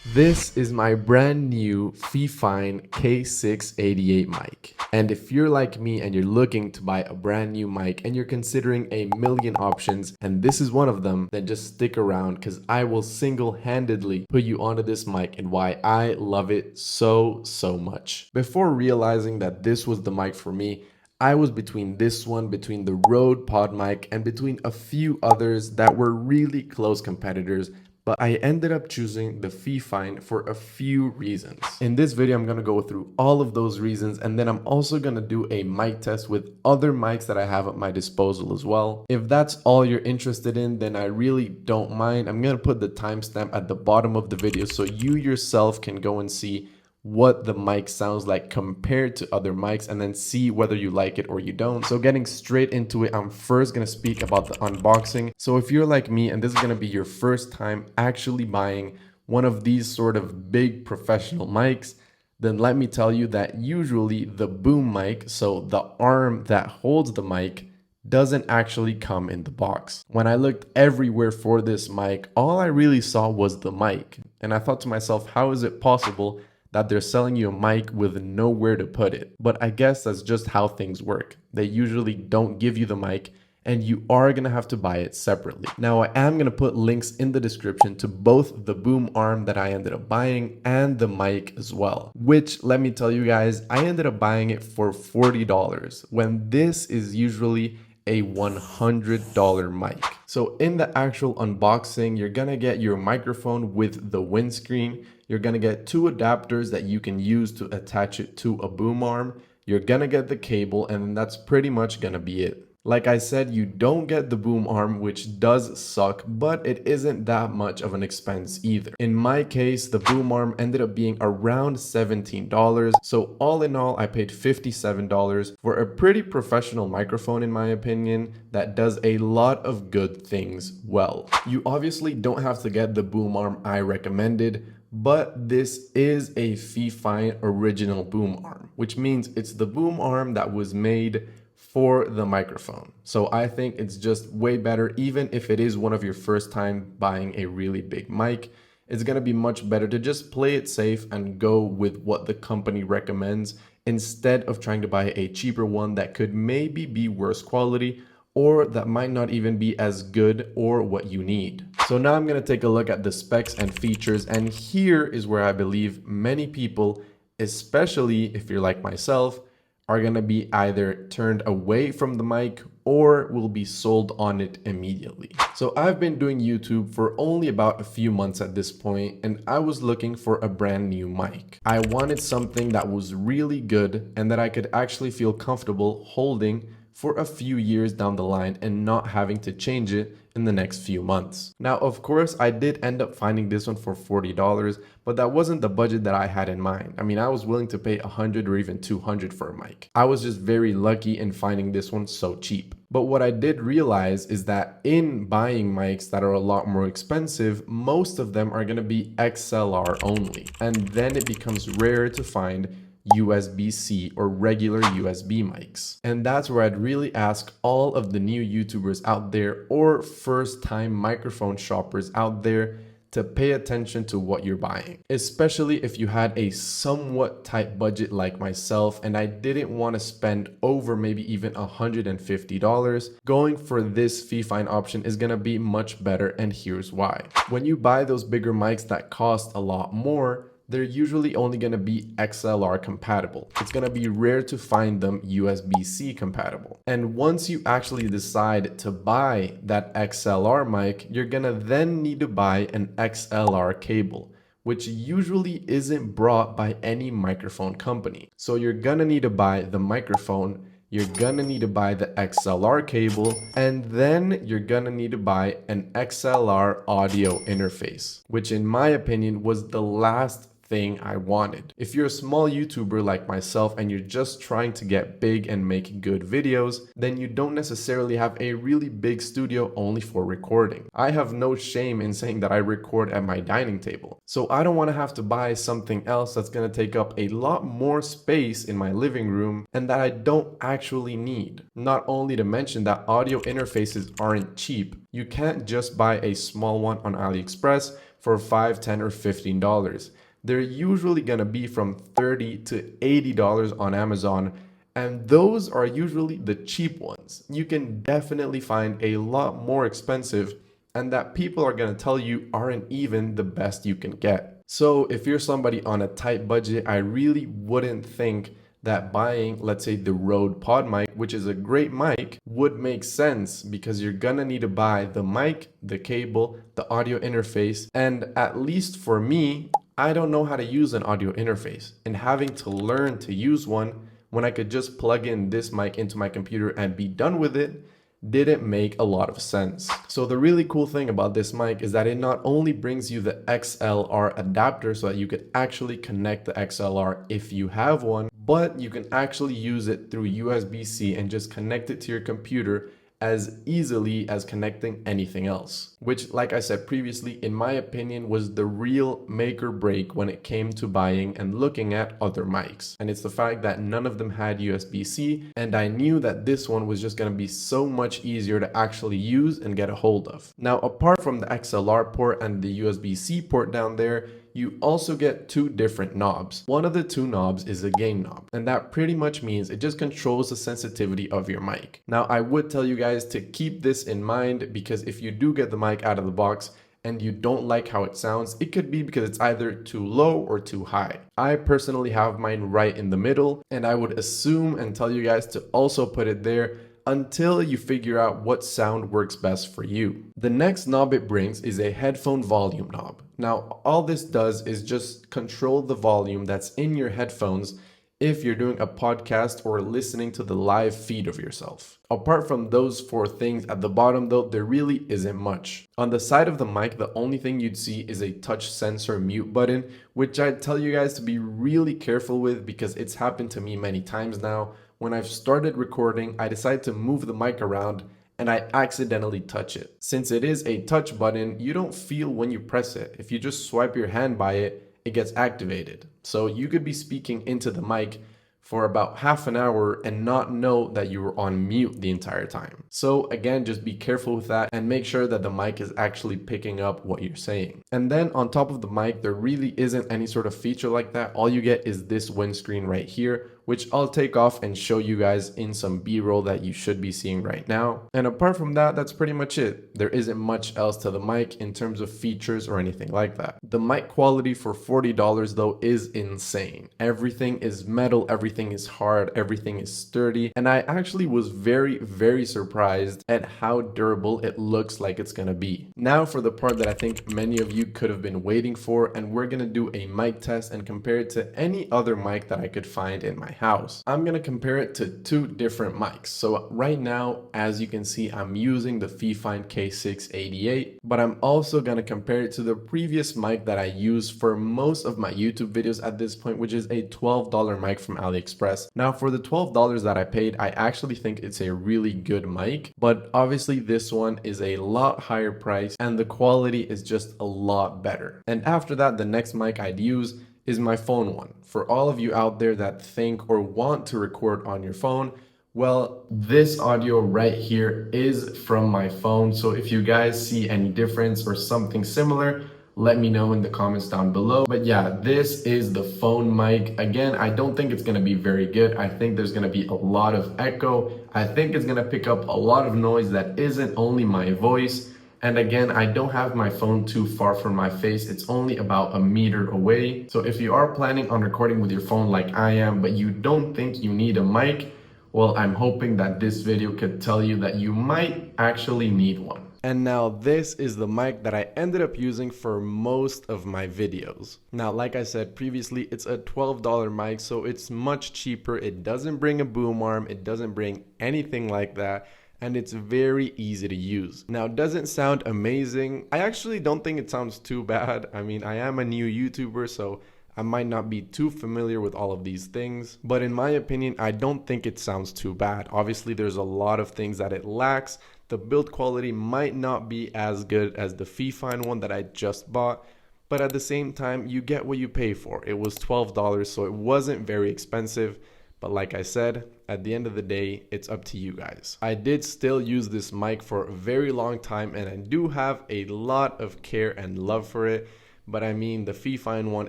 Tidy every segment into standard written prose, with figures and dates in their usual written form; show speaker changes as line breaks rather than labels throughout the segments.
This is my brand new FIFINE K688 mic. And if you're like me and you're looking to buy a brand new mic and you're considering a million options and this is one of them, then just stick around because I will single-handedly put you onto this mic and why I love it so much. Before realizing that this was the mic for me, I was between this one, between the Rode Pod mic, and between a few others that were really close competitors, but I ended up choosing the FIFINE for a few reasons. In this video, I'm gonna go through all of those reasons, and then I'm also gonna do a mic test with other mics that I have at my disposal as well. If that's all you're interested in, then I really don't mind. I'm gonna put the timestamp at the bottom of the video so you yourself can go and see what the mic sounds like compared to other mics and then see whether you like it or you don't. So getting straight into it, I'm first going to speak about the unboxing. So if you're like me and this is going to be your first time actually buying one of these sort of big professional mics, then let me tell you that usually the boom mic, so the arm that holds the mic, doesn't actually come in the box. When I looked everywhere for this mic, all I really saw was the mic. And I thought to myself, how is it possible that they're selling you a mic with nowhere to put it? But I guess that's just how things work. They usually don't give you the mic and you are gonna have to buy it separately. Now I am gonna put links in the description to both the boom arm that I ended up buying and the mic as well, which let me tell you guys, I ended up buying it for $40 when this is usually a $100 mic. So in the actual unboxing, you're gonna get your microphone with the windscreen. You're gonna get two adapters that you can use to attach it to a boom arm. You're gonna get the cable, and that's pretty much gonna be it. Like I said, you don't get the boom arm, which does suck, but it isn't that much of an expense either. In my case, the boom arm ended up being around $17. So all in all, I paid $57 for a pretty professional microphone, in my opinion, that does a lot of good things well. You obviously don't have to get the boom arm I recommended, but this is a FIFINE original boom arm, which means it's the boom arm that was made for the microphone. So I think it's just way better. Even if it is one of your first time buying a really big mic, it's gonna be much better to just play it safe and go with what the company recommends instead of trying to buy a cheaper one that could maybe be worse quality or that might not even be as good or what you need. So now I'm gonna take a look at the specs and features, and here is where I believe many people, especially if you're like myself, are gonna be either turned away from the mic or will be sold on it immediately. So I've been doing YouTube for only about a few months at this point, and I was looking for a brand new mic. I wanted something that was really good and that I could actually feel comfortable holding for a few years down the line and not having to change it in the next few months. Now, of course, I did end up finding this one for $40, but that wasn't the budget that I had in mind. I mean, I was willing to pay $100 or even $200 for a mic. I was just very lucky in finding this one so cheap. But what I did realize is that in buying mics that are a lot more expensive, most of them are gonna be XLR only. And then it becomes rare to find USB-C or regular USB mics. And that's where I'd really ask all of the new YouTubers out there or first-time microphone shoppers out there to pay attention to what you're buying, especially if you had a somewhat tight budget like myself and I didn't want to spend over maybe even $150. Going for this FIFINE option is going to be much better, and here's why. When you buy those bigger mics that cost a lot more, they're usually only going to be XLR compatible. It's going to be rare to find them USB-C compatible. And once you actually decide to buy that XLR mic, you're going to then need to buy an XLR cable, which usually isn't brought by any microphone company. So you're going to need to buy the microphone, you're gonna need to buy the XLR cable, and then you're gonna need to buy an XLR audio interface, which in my opinion was the last thing I wanted. If you're a small YouTuber like myself and you're just trying to get big and make good videos, then you don't necessarily have a really big studio only for recording. I have no shame in saying that I record at my dining table. So I don't want to have to buy something else that's going to take up a lot more space in my living room and that I don't actually need. Not only to mention that audio interfaces aren't cheap. You can't just buy a small one on AliExpress for $5, $10, or $15. They're usually gonna be from $30 to $80 on Amazon, and those are usually the cheap ones. You can definitely find a lot more expensive and that people are gonna tell you aren't even the best you can get. So if you're somebody on a tight budget, I really wouldn't think that buying, let's say, the Rode Pod mic, which is a great mic, would make sense because you're gonna need to buy the mic, the cable, the audio interface, and at least for me, I don't know how to use an audio interface, and having to learn to use one when I could just plug in this mic into my computer and be done with it didn't make a lot of sense. So the really cool thing about this mic is that it not only brings you the XLR adapter so that you could actually connect the XLR if you have one, but you can actually use it through USB-C and just connect it to your computer as easily as connecting anything else, which, like I said previously, in my opinion, was the real make or break when it came to buying and looking at other mics. And it's the fact that none of them had USB-C, and I knew that this one was just going to be so much easier to actually use and get a hold of. Now, apart from the XLR port and the USB-C port down there, you also get two different knobs. One of the two knobs is a gain knob, and that pretty much means it just controls the sensitivity of your mic. Now, I would tell you guys to keep this in mind because if you do get the mic out of the box and you don't like how it sounds, it could be because it's either too low or too high. I personally have mine right in the middle, and I would assume and tell you guys to also put it there until you figure out what sound works best for you. The next knob it brings is a headphone volume knob. Now, all this does is just control the volume that's in your headphones if you're doing a podcast or listening to the live feed of yourself. Apart from those four things at the bottom though, there really isn't much. On the side of the mic, the only thing you'd see is a touch sensor mute button, which I'd tell you guys to be really careful with because it's happened to me many times now. When I've started recording, I decide to move the mic around and I accidentally touch it. Since it is a touch button, you don't feel when you press it. If you just swipe your hand by it, it gets activated. So you could be speaking into the mic for about half an hour and not know that you were on mute the entire time. So again, just be careful with that and make sure that the mic is actually picking up what you're saying. And then on top of the mic, there really isn't any sort of feature like that. All you get is this windscreen right here, which I'll take off and show you guys in some B-roll that you should be seeing right now. And apart from that, that's pretty much it. There isn't much else to the mic in terms of features or anything like that. The mic quality for $40 though is insane. Everything is metal, everything is hard, everything is sturdy, and I actually was very surprised at how durable it looks like it's gonna be. Now for the part that I think many of you could have been waiting for, and we're gonna do a mic test and compare it to any other mic that I could find in my house. I'm gonna compare it to two different mics. So right now, as you can see, I'm using the FIFINE K688, but I'm also gonna compare it to the previous mic that I use for most of my YouTube videos at this point, which is a $12 mic from AliExpress. Now for the $12 that I paid, I actually think it's a really good mic, but obviously this one is a lot higher price and the quality is just a lot better. And after that, the next mic I'd use is my phone one. For all of you out there that think or want to record on your phone, well, this audio right here is from my phone. So if you guys see any difference or something similar, let me know in the comments down below. But yeah, this is the phone mic. Again, I don't think it's gonna be very good. I think there's gonna be a lot of echo. I think it's gonna pick up a lot of noise that isn't only my voice. And again, I don't have my phone too far from my face. It's only about a meter away. So if you are planning on recording with your phone like I am, but you don't think you need a mic, well, I'm hoping that this video could tell you that you might actually need one. And now this is the mic that I ended up using for most of my videos. Now, like I said previously, it's a $12 mic, so it's much cheaper. It doesn't bring a boom arm. It doesn't bring anything like that. And it's very easy to use. Now, it doesn't sound amazing. I actually don't think it sounds too bad. I mean, I am a new YouTuber, so I might not be too familiar with all of these things. But in my opinion, I don't think it sounds too bad. Obviously, there's a lot of things that it lacks. The build quality might not be as good as the FIFINE one that I just bought. But at the same time, you get what you pay for. It was $12, so it wasn't very expensive. But like I said, at the end of the day, it's up to you guys. I did still use this mic for a very long time, and I do have a lot of care and love for it. But I mean, the FIFINE one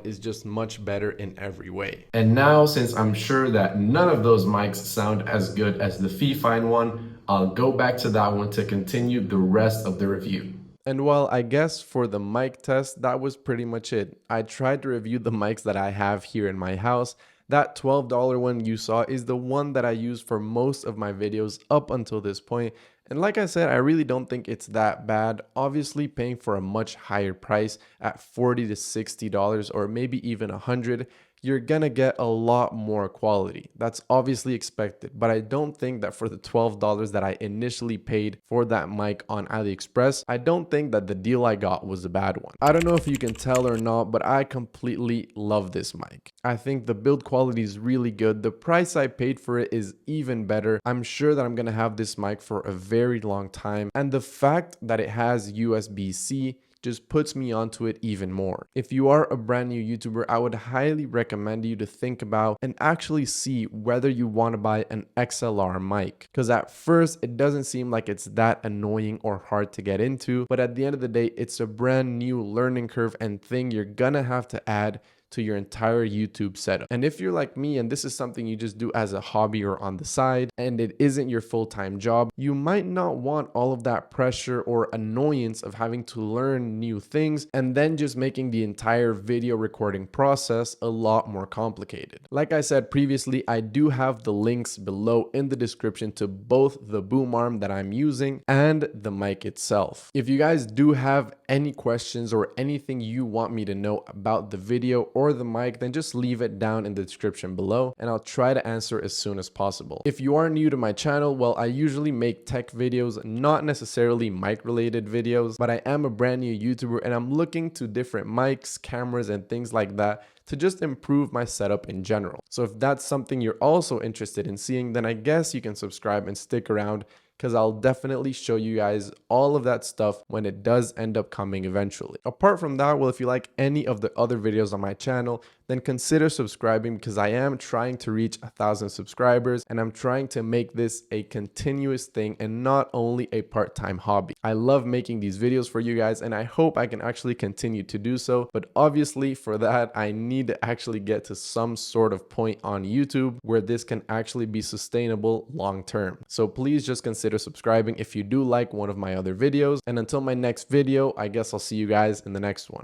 is just much better in every way. And now, since I'm sure that none of those mics sound as good as the FIFINE one, I'll go back to that one to continue the rest of the review. And well, I guess for the mic test, that was pretty much it. I tried to review the mics that I have here in my house. That $12 one you saw is the one that I use for most of my videos up until this point. And like I said, I really don't think it's that bad. Obviously, paying for a much higher price at $40 to $60 or maybe even $100, you're gonna get a lot more quality. That's obviously expected, but I don't think that for the $12 that I initially paid for that mic on AliExpress, I don't think that the deal I got was a bad one. I don't know if you can tell or not, but I completely love this mic. I think the build quality is really good. The price I paid for it is even better. I'm sure that I'm gonna have this mic for a very long time, and the fact that it has USB-C just puts me onto it even more. If you are a brand new YouTuber, I would highly recommend you to think about and actually see whether you want to buy an XLR mic. Because at first, it doesn't seem like it's that annoying or hard to get into, but at the end of the day, it's a brand new learning curve and thing you're gonna have to add to your entire YouTube setup. And if you're like me and this is something you just do as a hobby or on the side and it isn't your full-time job, you might not want all of that pressure or annoyance of having to learn new things and then just making the entire video recording process a lot more complicated. Like I said previously, I do have the links below in the description to both the boom arm that I'm using and the mic itself. If you guys do have any questions or anything you want me to know about the video or the mic, then just leave it down in the description below and I'll try to answer as soon as possible. If you are new to my channel, well, I usually make tech videos, not necessarily mic related videos, but I am a brand new YouTuber and I'm looking to different mics, cameras, and things like that to just improve my setup in general. So if that's something you're also interested in seeing, then I guess you can subscribe and stick around, because I'll definitely show you guys all of that stuff when it does end up coming eventually. Apart from that, well, if you like any of the other videos on my channel, then consider subscribing, because I am trying to reach 1,000 subscribers and I'm trying to make this a continuous thing and not only a part-time hobby. I love making these videos for you guys and I hope I can actually continue to do so, but obviously for that I need to actually get to some sort of point on YouTube where this can actually be sustainable long term. So please just consider subscribing if you do like one of my other videos, and until my next video, I guess I'll see you guys in the next one.